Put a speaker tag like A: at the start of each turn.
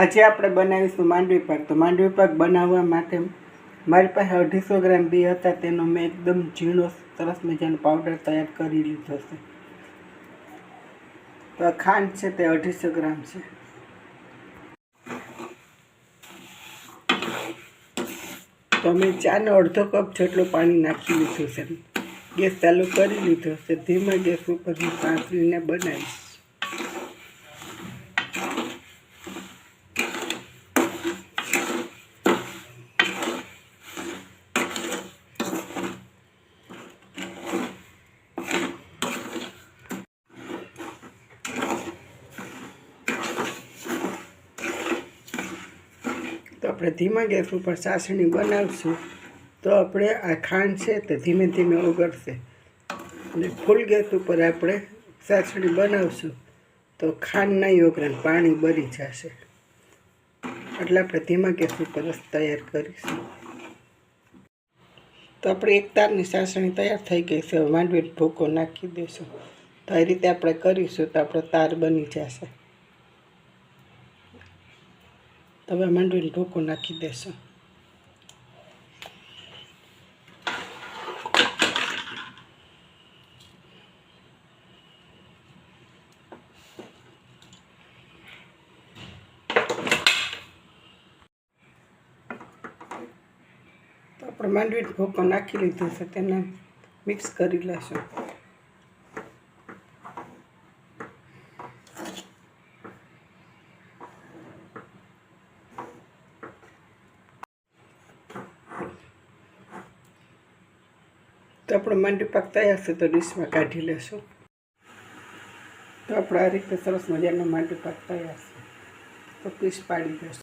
A: આજે આપણે બનાવીશું માંડવી પાક। તો માંડવી પાક બનાવવા માટે મારી પાસે 250 ગ્રામ બી હતા, તેનો મેં એકદમ ઝીણો સરસ મજાનો પાવડર તૈયાર કરી લીધો છે। તો આ ખાંડ છે તે 250 ગ્રામ છે। તો મેં 4 નો અડધો કપ જેટલું પાણી નાખી લીધું છે। ગેસ ચાલુ કરી લીધો છે। ધીમા ગેસ ઉપર હું સાંતળીને બનાવીશ। તો આપણે ધીમા ગેસ ઉપર ચાસણી બનાવશું તો આપણે આ ખાંડ છે તે ધીમે ધીમે ઓગળશે, અને ફૂલ ગેસ ઉપર આપણે ચાસણી બનાવશું તો ખાંડ નહીં ઓગળે, પાણી બળી જશે। એટલે આપણે ધીમા ગેસ ઉપર જ તૈયાર કરીશું। તો આપણે એક તારની ચાસણી તૈયાર થઈ ગઈ છે। હવે માંડવીનો ભૂકો નાખી દઈશું। તો આ રીતે આપણે કરીશું તો આપણો તાર બની જશે। તો હવે માંડવીનો ભૂકો નાખી દેશું। તો આપણે માંડવીનો ભૂકો નાખી લીધો છે, તેને મિક્સ કરી લેશું। તો આપણો માંડવી પાક તૈયાર છે, તો ડીશમાં કાઢી લેશું। તો આપણે આ રીતે સરસ મજાનો માંડવી પાક તૈયાર છે, તો પીસ પાડી દેશું।